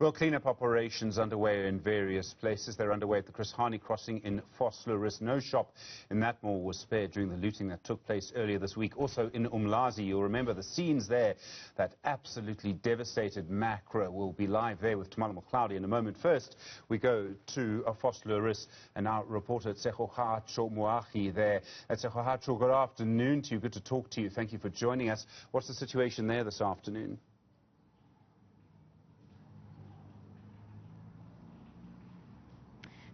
Well, cleanup operations underway in various places. They're underway at the Chris Hani Crossing in Vosloorus. No shop in that mall was spared during the looting that took place earlier this week. Also in Umlazi, you'll remember the scenes there, that absolutely devastated Macra. Will be live there with Tshego Moagi in a moment. First, we go to Vosloorus and our reporter Tshego Moagi there. Tshego, good afternoon to you. Good to talk to you. Thank you for joining us. What's the situation there this afternoon?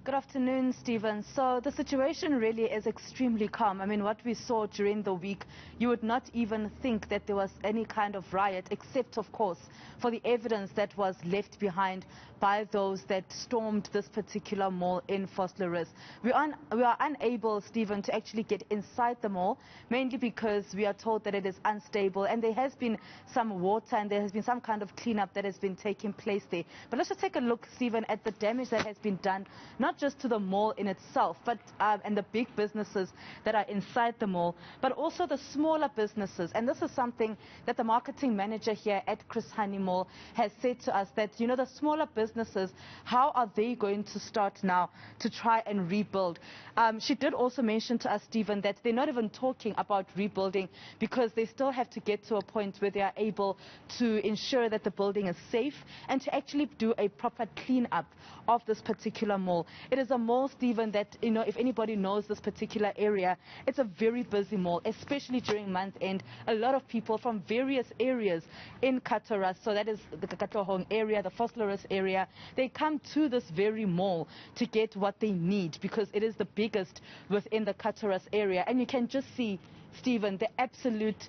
Good afternoon, Stephen. So the situation really is extremely calm. I mean, what we saw during the week, you would not even think that there was any kind of riot, except, of course, for the evidence that was left behind by those that stormed this particular mall in Vosloorus. We are unable, Stephen, to actually get inside the mall, mainly because we are told that it is unstable, and there has been some water and there has been some kind of cleanup that has been taking place there. But let's just take a look, Stephen, at the damage that has been done, not just to the mall in itself, but and the big businesses that are inside the mall, but also the smaller businesses. And this is something that the marketing manager here at Chris Hani Mall has said to us, that, you know, the smaller businesses, how are they going to start now to try and rebuild? She did also mention to us, Stephen, that they're not even talking about rebuilding because they still have to get to a point where they are able to ensure that the building is safe and to actually do a proper clean up of this particular mall. It is a mall, Stephen, that, you know, if anybody knows this particular area, it's a very busy mall, especially during month end. A lot of people from various areas in Kataras, so that is the Kakatohong area, the Vosloorus area, they come to this very mall to get what they need because it is the biggest within the Kataras area. And you can just see, Stephen, the absolute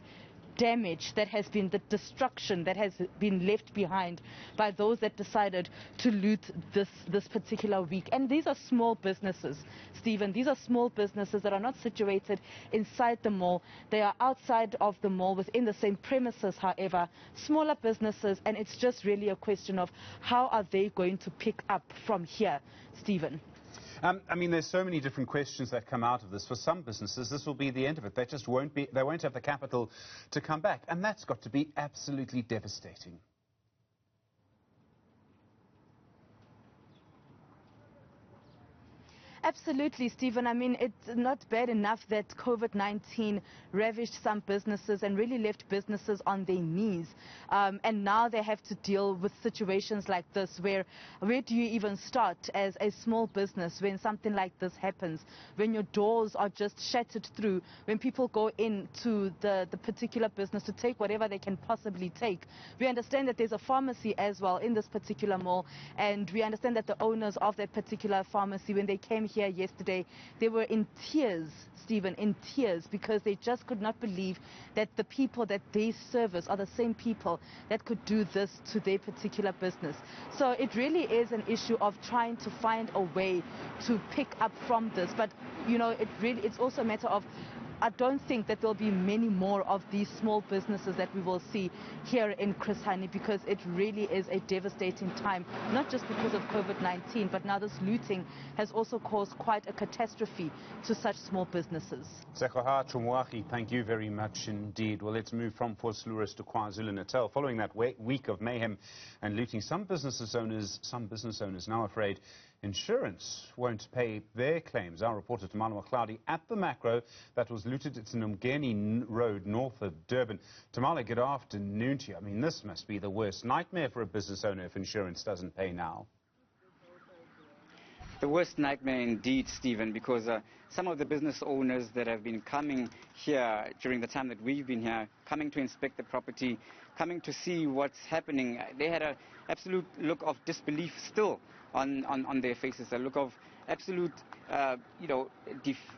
damage that has been, the destruction that has been left behind by those that decided to loot this particular week. And these are small businesses, Stephen. These are small businesses that are not situated inside the mall. They are outside of the mall within the same premises, however, smaller businesses, and it's just really a question of how are they going to pick up from here, Stephen. I mean, there's so many different questions that come out of this. For some businesses, this will be the end of it. They just won't have the capital to come back. And that's got to be absolutely devastating. Absolutely, Stephen. I mean, it's not bad enough that COVID-19 ravaged some businesses and really left businesses on their knees. And now they have to deal with situations like this, where do you even start as a small business when something like this happens, when your doors are just shattered through, when people go into the particular business to take whatever they can possibly take. We understand that there's a pharmacy as well in this particular mall, and we understand that the owners of that particular pharmacy, when they came here yesterday, they were in tears, Stephen, in tears, because they just could not believe that the people that they service are the same people that could do this to their particular business. So it really is an issue of trying to find a way to pick up from this. But, you know, it's also a matter of, I don't think that there'll be many more of these small businesses that we will see here in Chris Hani, because it really is a devastating time, not just because of COVID-19, but now this looting has also caused quite a catastrophe to such small businesses. Tshego Moagi, thank you very much indeed. Well, let's move from Vosloorus to KwaZulu-Natal. Following that week of mayhem and looting, some business owners now afraid insurance won't pay their claims. Our reporter Tshego Moagi at the macro that was looted. It's in Umgeni Road, north of Durban. Tamala, good afternoon to you. I mean, this must be the worst nightmare for a business owner if insurance doesn't pay now. The worst nightmare indeed, Stephen, because some of the business owners that have been coming here during the time that we've been here, coming to inspect the property, coming to see what's happening, they had an absolute look of disbelief still on their faces, a look of absolute,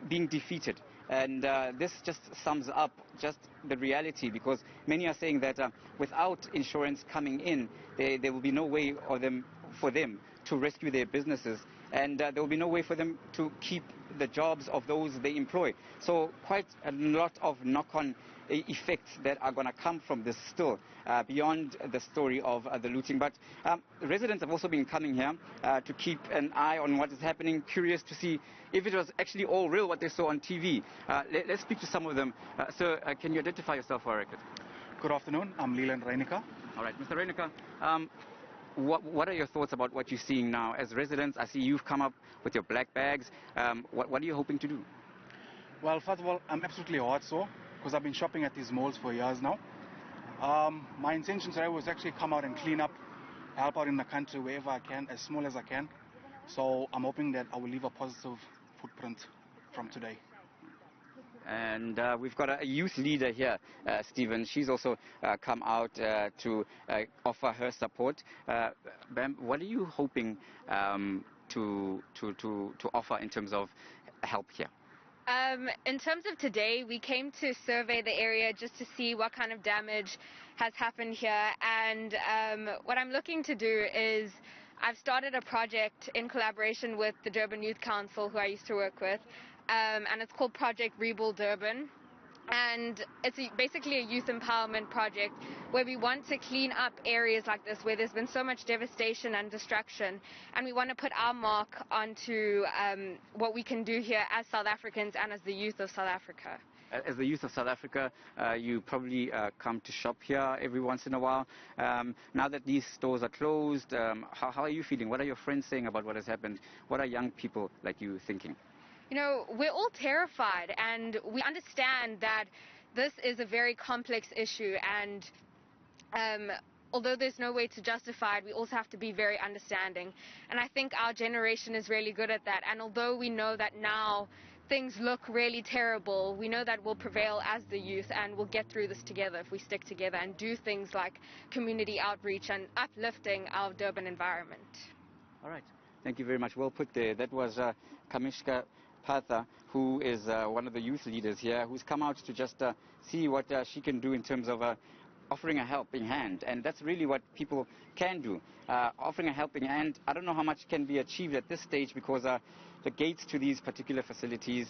being defeated. And this just sums up just the reality, because many are saying that without insurance coming in, there will be no way for them to rescue their businesses, and there will be no way for them to keep the jobs of those they employ. So quite a lot of knock-on effects that are going to come from this still, beyond the story of the looting. But residents have also been coming here to keep an eye on what is happening, curious to see if it was actually all real what they saw on TV. Let's speak to some of them. Sir, can you identify yourself for a record? Good afternoon, I'm Leland Reinecker. All right, Mr. Reinecker, what are your thoughts about what you're seeing now? As residents, I see you've come up with your black bags. What are you hoping to do? Well, first of all, I'm absolutely hot sore because I've been shopping at these malls for years now. My intention today was actually come out and clean up, help out in the country wherever I can, as small as I can. So I'm hoping that I will leave a positive footprint from today. And we've got a youth leader here, Stephen. She's also come out to offer her support. Bam, what are you hoping to offer in terms of help here? In terms of today, we came to survey the area just to see what kind of damage has happened here. And what I'm looking to do is I've started a project in collaboration with the Durban Youth Council, who I used to work with. And it's called Project Rebuild Durban, and it's basically a youth empowerment project where we want to clean up areas like this where there's been so much devastation and destruction, and we want to put our mark onto what we can do here as South Africans and as the youth of South Africa. As the youth of South Africa, you probably come to shop here every once in a while. Now that these stores are closed, how are you feeling? What are your friends saying about what has happened? What are young people like you thinking? You know, we're all terrified, and we understand that this is a very complex issue, and although there's no way to justify it, we also have to be very understanding. And I think our generation is really good at that. And although we know that now things look really terrible, we know that we'll prevail as the youth, and we'll get through this together if we stick together and do things like community outreach and uplifting our Durban environment. All right. Thank you very much. Well put there. That was Kamishka Patha, who is one of the youth leaders here, who's come out to just see what she can do in terms of offering a helping hand. And that's really what people can do, offering a helping hand. I don't know how much can be achieved at this stage because the gates to these particular facilities,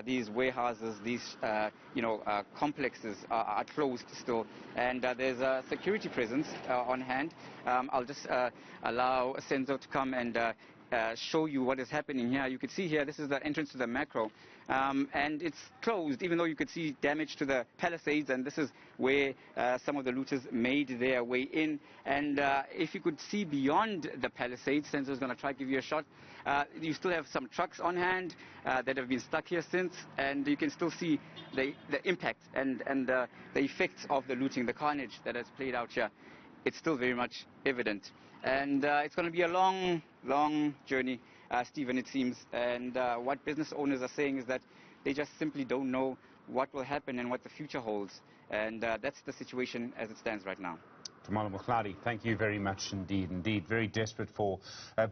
these warehouses, these complexes are closed still, and there's a security presence on hand. I'll just allow Senzo to come and show you what is happening here. You can see here, this is the entrance to the macro, and it's closed, even though you could see damage to the palisades, and this is where some of the looters made their way in. And if you could see beyond the palisades, Senzo's going to try to give you a shot, you still have some trucks on hand that have been stuck here since, and you can still see the impact and the effects of the looting, the carnage that has played out here. It's still very much evident. And it's going to be a long, long journey, Stephen, it seems. And what business owners are saying is that they just simply don't know what will happen and what the future holds. And that's the situation as it stands right now. Tumalo Mokhladi, thank you very much indeed. Indeed, very desperate for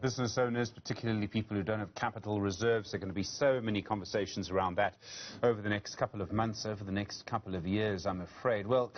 business owners, particularly people who don't have capital reserves. There are going to be so many conversations around that over the next couple of months, over the next couple of years, I'm afraid. Well,